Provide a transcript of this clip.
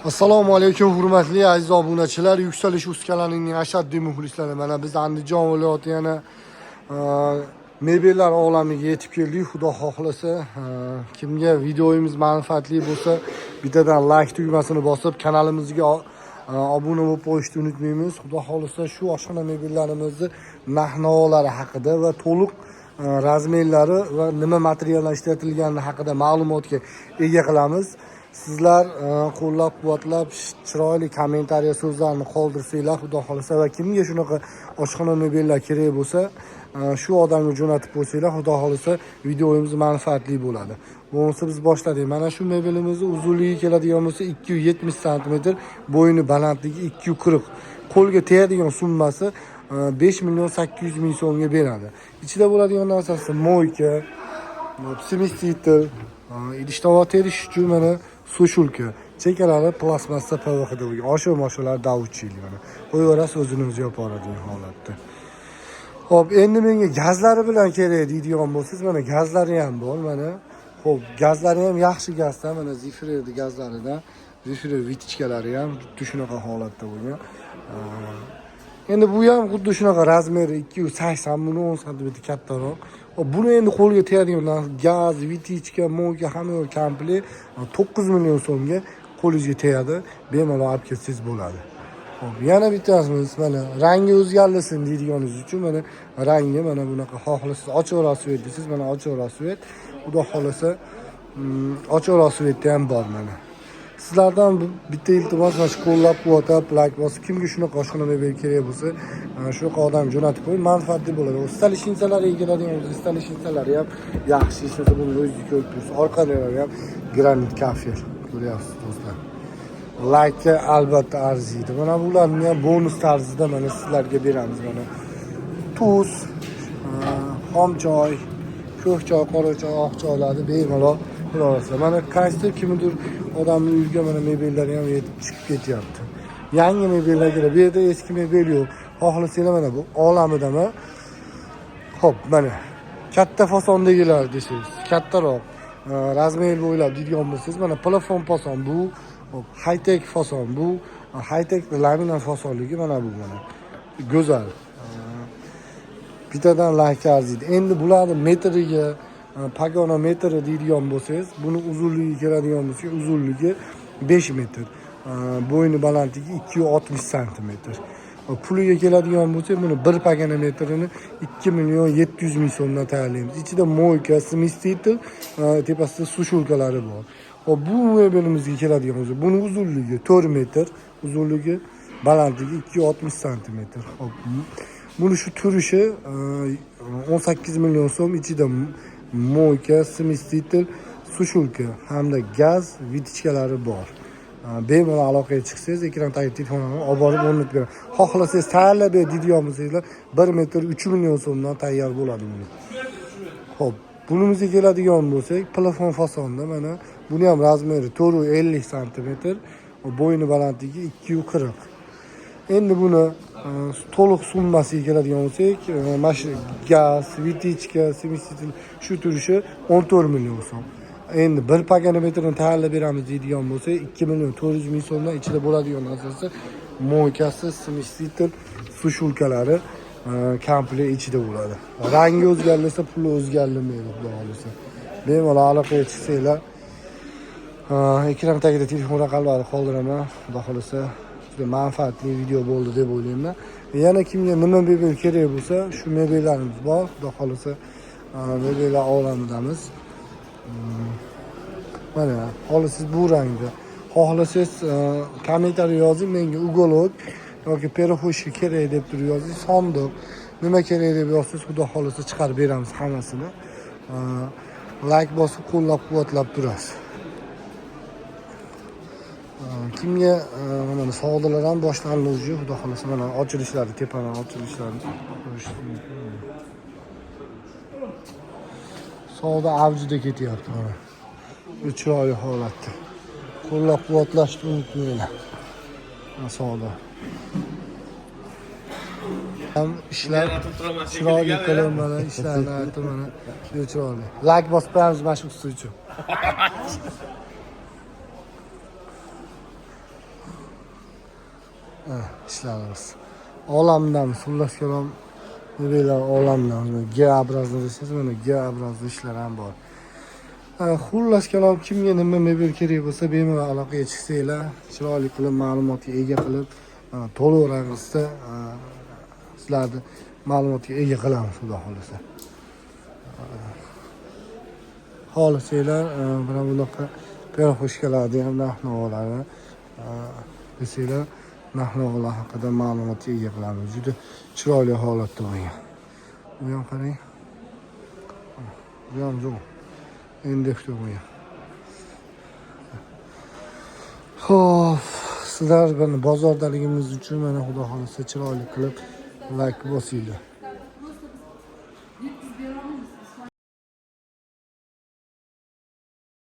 Assalomu alaykum hurmatli aziz obunachilar, Yuksalish uskalanining ashaddiy muxlislari. Mana biz Andijon viloyati yana mebellar olamiga yetib keldik. Xudo xohlasa, kimga videomiz manfaatli bo'lsa, bittadan like tugmasini bosib, kanalimizga obuna bo'lib qo'yishni unutmaymiz. Xudo xohlasa shu oshxona mebellarimizni narx-navolari haqida va to'liq razmerlari va nima materiallar ishlatilgani haqida ma'lumotga ega qilamiz. Sizlar qo'llab-quvvatlab chiroyli kommentariya so'zlarni qoldirsanglar, xudo xolasa, va kimga shunaqa oshxona mebellar kerak bo'lsa, shu odamga jo'natib qo'ysanglar, xudo xolasa videomiz manfaatli bo'ladi. Bo'lmasa biz boshladik. Mana shu mebelimizni uzunligi keladigan bo'lsa 270 sm, bo'yni balandligi 240. Qo'lga tegadigan summasi 5 million 800 ming so'mga beradi. Ichida bo'ladigan narsasi moyka, simistitr, idish-tovoq terish uchun mana sushulka, chekalari plastmassa PVXda bo'lgan. Osho-mosholar davutchilik mana. Qo'yaverasiz, o'zini o'zi yoparadigan holatda. Xo'p, endi menga gazlari bilan kerak deydigan bo'lsangiz, mana gazlari ham bor, mana. Xo'p, gazlari ham yaxshi gazdan, mana Zifirerni gazlaridan, Zifirer vitichkalari ham xuddi shunaqa holatda bo'lgan. Endi bu ham xuddi shunaqa razmeri 280, buni 10 sm kattaroq. Buni endi qo'lga tegadigan gaz, vitichka, mo'yka hamma komplet 9 million so'mga qo'lingizga tegadi. Bemalol olib ketsangiz bo'ladi. Xo'p, yana bittasimiz mana rangi o'zgarsin deydiganingiz uchun mana rangi mana bunaqa xohlasangiz ochiqroq svet desiz, mana ochiqroq svet. Xudo xolasa ochiqroq svetda ham bor mana. Sizlardan bitta iltimos, mana shu qo'llab-quvvatlab, like bosib, kimga shunaqa oshxona mebel kerak bo'lsa, shunaqa odam jo'natib qo'ying, manfaatli bo'ladi. Stalishinsalariga keladigan bo'lsa, stalishinsalari ham yaxshi ishlasa, buni o'ziga ko'rib tursiz. Orqalari ham granit kafer, ko'ryapsiz do'stlar. Like albatta arziydi. Mana bularni ham bonus tarzida mana sizlarga beramiz. Mana tuz, xom choy, ko'k choy, qora choy, oq choylarni bemalol qilaverasizlar. Mana qaysidir kimdir odamning uyiga mana mebellari ham yetib chiqib ketyapti. Yangi mebellar kerak. Bu yerda eski mebel yo'q. Xohlasanglar mana bu olamidami? Xo'p, mana katta fasondagilar desangiz, kattaroq razmer bo'ylab deydigan bo'lsangiz, mana plafon fason bu, high-tech fason bu, high-tech laminat fasonligi mana bu mana. Go'zal. Bittadan like arziydi. Endi bularni metriga, pagonometri deydigan bo'lsangiz, buni uzunligi keladigan bo'lsa, uzunligi 5 metr, bo'yni balandligi 260 sm. Puliga keladigan bo'lsa, buni bir pagonometrini 2 million 700 ming so'mdan tayyorlaymiz. Ichida mo'yka, simistitr, tepasida sushulkalari bor. Hop, bu mebelimizga keladigan bo'lsa, buni uzunligi 4 metr, uzunligi, balandligi 260 sm. Hop, buni shu turishi 18 million so'm, ichida mo'yka, simistitr, sushulka hamda gaz vitichkalari bor. Bemalol aloqaga chiqsangiz, ekran tagida telefonini olib borib o'rnatib beraman. Xohlasangiz tayyorlab deydigan bo'lsanglar, 1 metr 3 million so'mdan tayyor bo'ladi buni. Xo'p, bunimizga keladigan bo'lsak, plafon fasonda mana buni ham razmeri 450 sm, bo'yni balandligi 240. Endi buni to'liq summasiga keladigan bo'lsak, mana shu gaz, vitichka, simistitr shu turishi 14 million so'm. Endi bir pagonometrini tayyorlab beramiz deydigan bo'lsa, 2 million 400 ming so'mdan ichida bo'ladigan narsasi mo'ykasi, simistitr, sushulkalari komplet ichida bo'ladi. Rangi o'zgarsa, puli o'zgarmaydi, xudo xolasa. Bemalol aloqaga chiqsanglar, ekran tagida telefon raqamlarini qoldiraman. Xudo xolasa juda manfaatli video bo'ldi deb o'ylayman. Yana kimga nima mebel kerak bo'lsa, shu mebellarimiz bor. Xudo xolasa mebellar olamidamiz. Mana xohlasangiz bu rangda, xohlasangiz kommentariy yozing, menga ugolok yoki peroxoshka kerak deb turib yozing, sondiq nima kerak deb yozsangiz, xudo xolasa chiqarib beramiz hammasini. Like bosib qo'llab-quvvatlab turasiz. Kimga mana savdolar ham boshlanuvchi, xudo xolasa mana ochilishlari, tepadan ochilishlari savdo avjida ketyapti mana. Bu chiroyli holatda. Qo'llab-quvvatlashni unutmanglar. Savdo. Ham ishlar chiroyli qilib mana ishlarni aytib mana chiroyli. Like bosib qo'yamiz mana shu uchun. ishlarimiz olamdan xullas kalom mebellar olamdan G obrazli desangiz mana G obrazli ishlar ham bor. Xullas kalom kimga nima mebel kerak bo'lsa bemalol aloqaga chiqsanglar, chiroyli qilib ma'lumotga ega qilib, to'liq ravishda sizlarni ma'lumotga ega qilamiz xudo xolasa. Xohlasanglar mana bunaqa perxoshkalarni ham narx-navolarni desanglar, narx-navolar haqida ma'lumotga ega qilamiz. Juda chiroyli holatda bo'lgan. Bu ham qarang. Bu ham zo'r. Endi bo'lgan. Xo'p, sizlar bozordaligimiz uchun mana xudo xolasa chiroyli qilib like bosinglar.